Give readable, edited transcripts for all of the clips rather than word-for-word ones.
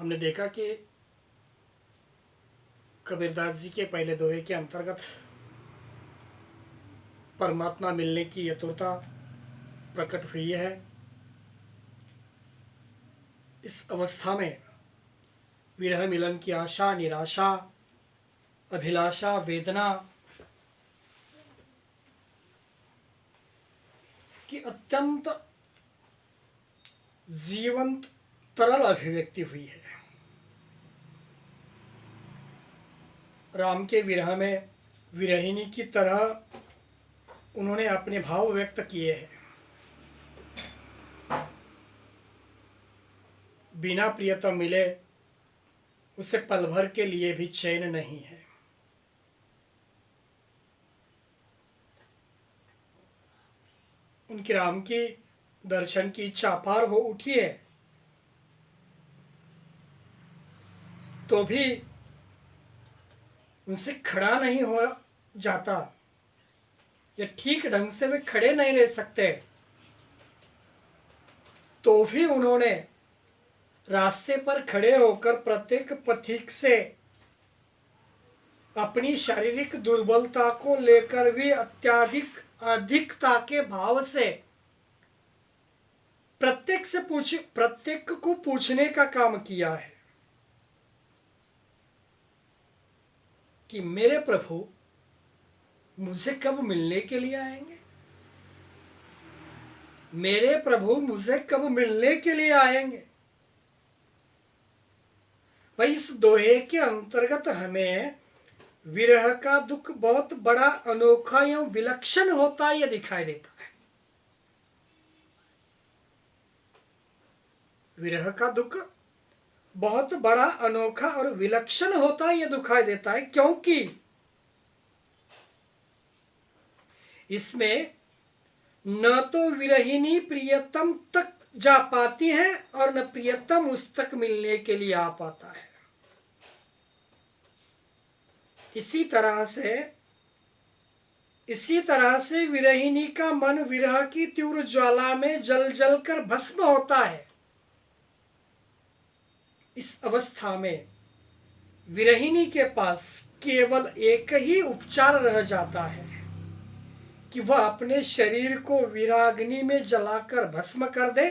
हमने देखा कि कबीरदास जी के पहले दोहे के अंतर्गत परमात्मा मिलने की यथार्थता प्रकट हुई है। इस अवस्था में विरह मिलन की आशा, निराशा, अभिलाषा, वेदना की अत्यंत जीवंत तरल अभिव्यक्ति हुई है। राम के विरह में विरहिणी की तरह उन्होंने अपने भाव व्यक्त किए हैं। बिना प्रियतम मिले उसे पल भर के लिए भी चैन नहीं है। उनकी राम की दर्शन की इच्छा अपार हो उठी है, तो भी उनसे खड़ा नहीं हो जाता या ठीक ढंग से वे खड़े नहीं रह सकते, तो भी उन्होंने रास्ते पर खड़े होकर प्रत्येक पथिक से अपनी शारीरिक दुर्बलता को लेकर भी अत्याधिक अधिकता के भाव से प्रत्येक को पूछने का काम किया है कि मेरे प्रभु मुझे कब मिलने के लिए आएंगे, मेरे प्रभु मुझे कब मिलने के लिए आएंगे। भाई इस दोहे के अंतर्गत हमें विरह का दुख बहुत बड़ा, अनोखा एवं विलक्षण होता यह दिखाई देता है। विरह का दुख बहुत बड़ा, अनोखा और विलक्षण होता यह दिखाई देता है, क्योंकि इसमें न तो विरहिणी प्रियतम तक जा पाती है और न प्रियतम उस तक मिलने के लिए आ पाता है। इसी तरह से विरहिणी का मन विरह की तीव्र ज्वाला में जल जल कर भस्म होता है। इस अवस्था में विरहिणी के पास केवल एक ही उपचार रह जाता है कि वह अपने शरीर को विराग्नि में जलाकर भस्म कर दे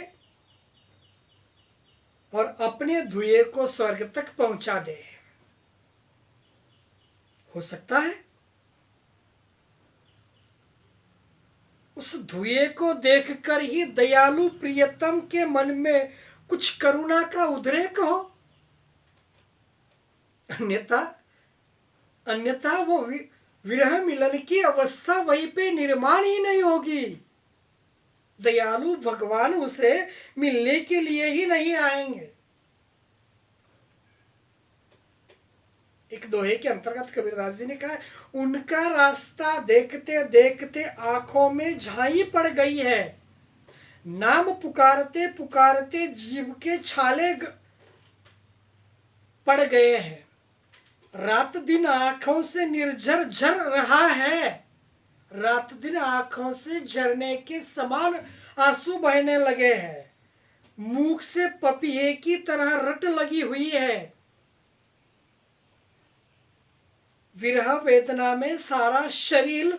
और अपने धुएं को स्वर्ग तक पहुंचा दे। हो सकता है उस धुएं को देखकर ही दयालु प्रियतम के मन में कुछ करुणा का उद्रेक हो, अन्यथा वो विरह मिलन की अवस्था वहीं पे निर्माण ही नहीं होगी। दयालु भगवान उसे मिलने के लिए ही नहीं आएंगे। एक दोहे के अंतर्गत कबीरदास जी ने कहा, उनका रास्ता देखते देखते आंखों में झाई पड़ गई है, नाम पुकारते पुकारते जीभ के छाले पड़ गए हैं, रात दिन आंखों से निर्झर झर रहा है, रात दिन आंखों से झरने के समान आंसू बहने लगे हैं, मुख से पपीहे की तरह रट लगी हुई है। विरह वेदना में सारा शरीर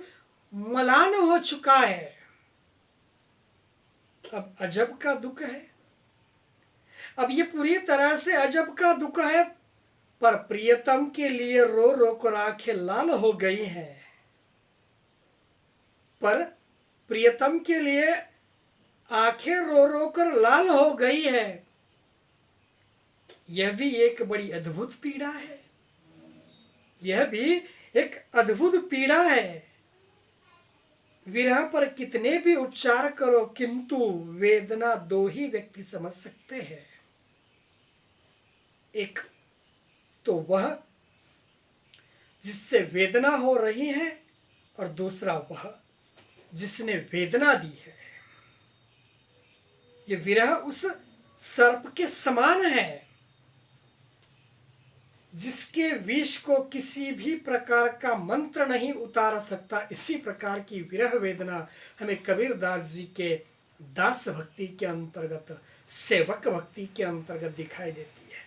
मलान हो चुका है। अब अजब का दुख है, अब ये पूरी तरह से अजब का दुख है, पर प्रियतम के लिए रो रो कर आंखें लाल हो गई हैं। पर प्रियतम के लिए आंखें रो रो कर लाल हो गई है, यह भी एक बड़ी अद्भुत पीड़ा है, यह भी एक अद्भुत पीड़ा है। विरह पर कितने भी उपचार करो, किंतु वेदना दो ही व्यक्ति समझ सकते हैं। एक तो वह जिससे वेदना हो रही है और दूसरा वह जिसने वेदना दी है। ये विरह उस सर्प के समान है जिसके विष को किसी भी प्रकार का मंत्र नहीं उतार सकता। इसी प्रकार की विरह वेदना हमें कबीरदास जी के दास भक्ति के अंतर्गत, सेवक भक्ति के अंतर्गत दिखाई देती है।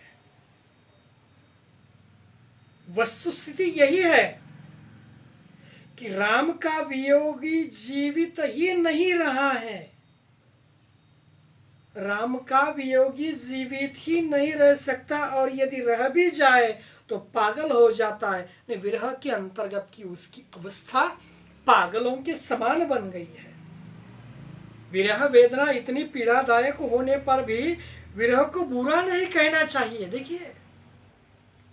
वस्तुस्थिति यही है कि राम का वियोगी जीवित ही नहीं रहा है। राम का वियोगी जीवित ही नहीं रह सकता, और यदि रह भी जाए तो पागल हो जाता है। विरह के अंतर्गत की उसकी अवस्था पागलों के समान बन गई है। विरह वेदना इतनी पीड़ादायक होने पर भी विरह को बुरा नहीं कहना चाहिए। देखिए,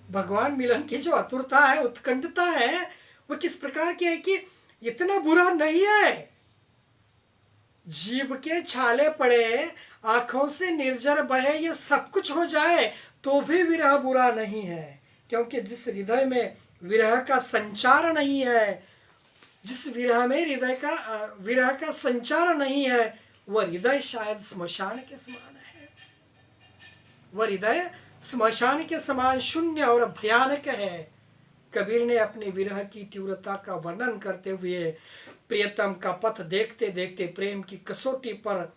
भगवान मिलन की जो आतुरता है, उत्कंठता है, वो किस प्रकार की है कि इतना बुरा नहीं है। जीभ के छाले पड़े, आंखों से निर्जर बहे, ये सब कुछ हो जाए तो भी विरह बुरा नहीं है। क्योंकि जिस हृदय में विरह का संचार नहीं है, जिस विरह का संचार नहीं है, वह हृदय शायद स्मशान के समान है। वह हृदय स्मशान के समान शून्य और भयानक है। कबीर ने अपने विरह की तीव्रता का वर्णन करते हुए प्रियतम का पथ देखते देखते प्रेम की कसौटी पर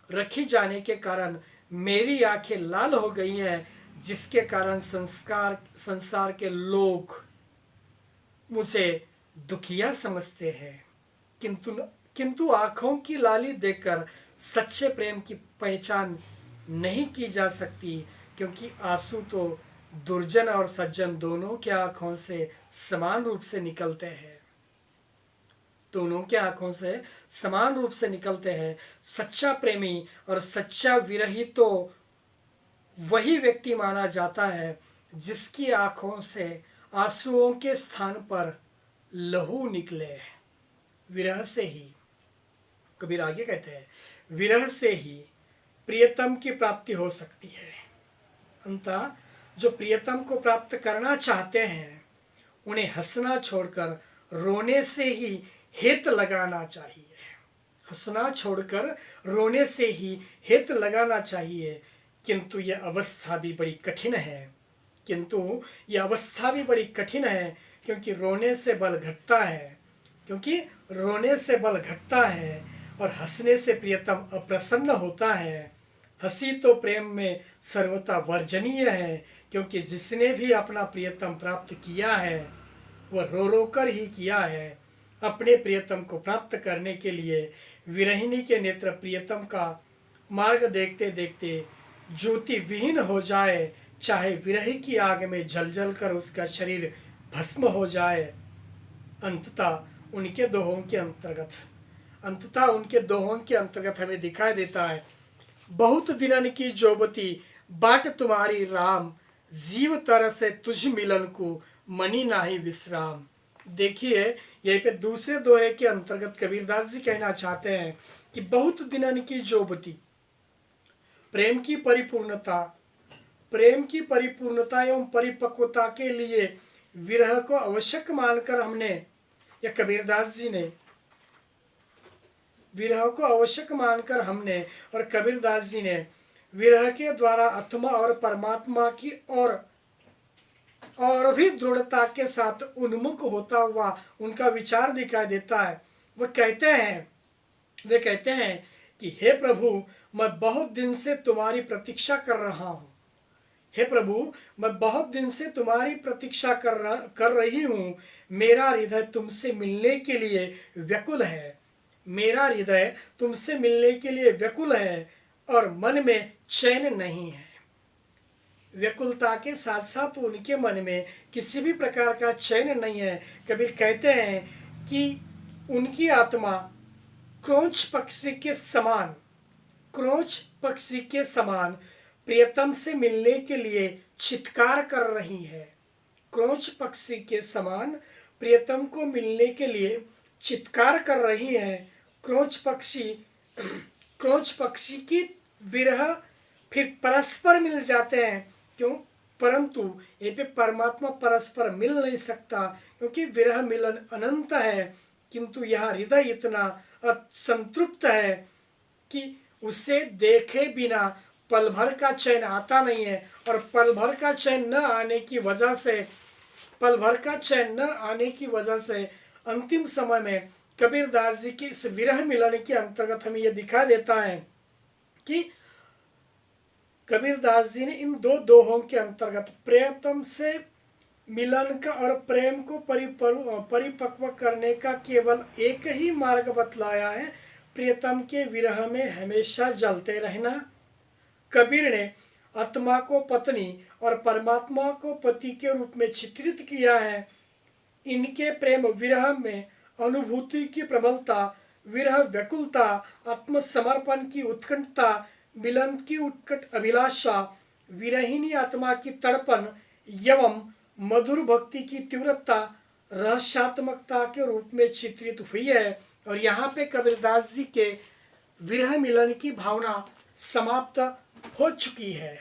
रखी जाने के कारण मेरी आंखें लाल हो गई हैं, जिसके कारण संसार के लोग मुझे दुखिया समझते हैं। किंतु आंखों की लाली देखकर सच्चे प्रेम की पहचान नहीं की जा सकती, क्योंकि आंसू तो दुर्जन और सज्जन दोनों के आंखों से समान रूप से निकलते हैं। दोनों के आंखों से समान रूप से निकलते हैं। सच्चा प्रेमी और सच्चा विरही तो वही व्यक्ति माना जाता है जिसकी आंखों से आंसुओं के स्थान पर लहू निकले। विरह से ही, कबीर आगे कहते हैं, विरह से ही प्रियतम की प्राप्ति हो सकती है। अंततः जो प्रियतम को प्राप्त करना चाहते हैं, उन्हें हंसना छोड़कर रोने से ही हेत लगाना चाहिए। हंसना छोड़कर रोने से ही हेत लगाना चाहिए। किंतु यह अवस्था भी बड़ी कठिन है। क्योंकि रोने से बल घटता है और हंसने से प्रियतम अप्रसन्न होता है। हंसी तो प्रेम में सर्वथा वर्जनीय है, क्योंकि जिसने भी अपना प्रियतम प्राप्त किया है वह रो रो कर ही किया है। अपने प्रियतम को प्राप्त करने के लिए विरहिणी के नेत्र प्रियतम का मार्ग देखते देखते ज्योति विहीन हो जाए, चाहे विरही की आग में जल जल कर उसका शरीर भस्म हो जाए। अंततः उनके दोहों के अंतर्गत हमें दिखाई देता है, बहुत दिनन की जोबती बाट तुम्हारी राम, जीव तरस तुझ मिलन को मनी नाही विश्राम। देखिए, यहीं पे दूसरे दोहे के अंतर्गत कबीरदास जी कहना चाहते हैं कि बहुत दिनन की जोबती, प्रेम की परिपूर्णता एवं परिपक्वता के लिए विरह को आवश्यक मानकर हमने, या कबीरदास जी ने विरह को आवश्यक मानकर हमने और कबीरदास जी ने विरह के द्वारा आत्मा और परमात्मा की और भी दृढ़ता के साथ उन्मुख होता हुआ उनका विचार दिखाई देता है। वे कहते हैं कि हे प्रभु, मैं बहुत दिन से तुम्हारी प्रतीक्षा कर रहा हूँ। हे प्रभु, मैं बहुत दिन से तुम्हारी प्रतीक्षा कर रही हूँ। मेरा हृदय तुमसे मिलने के लिए व्याकुल है और मन में चैन नहीं है। व्याकुलता के साथ साथ उनके मन में किसी भी प्रकार का चैन नहीं है। कबीर कहते हैं कि उनकी आत्मा क्रोंच पक्षी के समान प्रियतम से मिलने के लिए चित्कार कर रही है। क्रोंच पक्षी के समान प्रियतम को मिलने के लिए चित्कार कर रही है। क्रोंच पक्षी की विरह फिर परस्पर मिल जाते हैं। क्यों? परंतु ये पे परमात्मा परस्पर मिल नहीं सकता, क्योंकि विरह मिलन अनंत है। किंतु यह हृदय इतना संतृप्त है कि उसे देखे बिना पल भर का चैन आता नहीं है। और पल भर का चैन न आने की वजह से अंतिम समय में कबीरदास जी की इस विरह मिलन के अंतर्गत हमें यह दिखा देता है कि कबीरदास जी ने इन दो दोहों के अंतर्गत प्रियतम से मिलन का और प्रेम को परिपक्व करने का केवल एक ही मार्ग बतलाया है, प्रियतम के विरह में हमेशा जलते रहना। कबीर ने आत्मा को पत्नी और परमात्मा को पति के रूप में चित्रित किया है। इनके प्रेम विरह में अनुभूति की प्रबलता, विरह व्याकुलता, आत्मसमर्पण की उत्कंठता, मिलन की उत्कट अभिलाषा, विरहिणी आत्मा की तड़पन एवं मधुर भक्ति की तीव्रता रहस्यात्मकता के रूप में चित्रित हुई है। और यहाँ पे कबीरदास जी के विरह मिलन की भावना समाप्त हो चुकी है।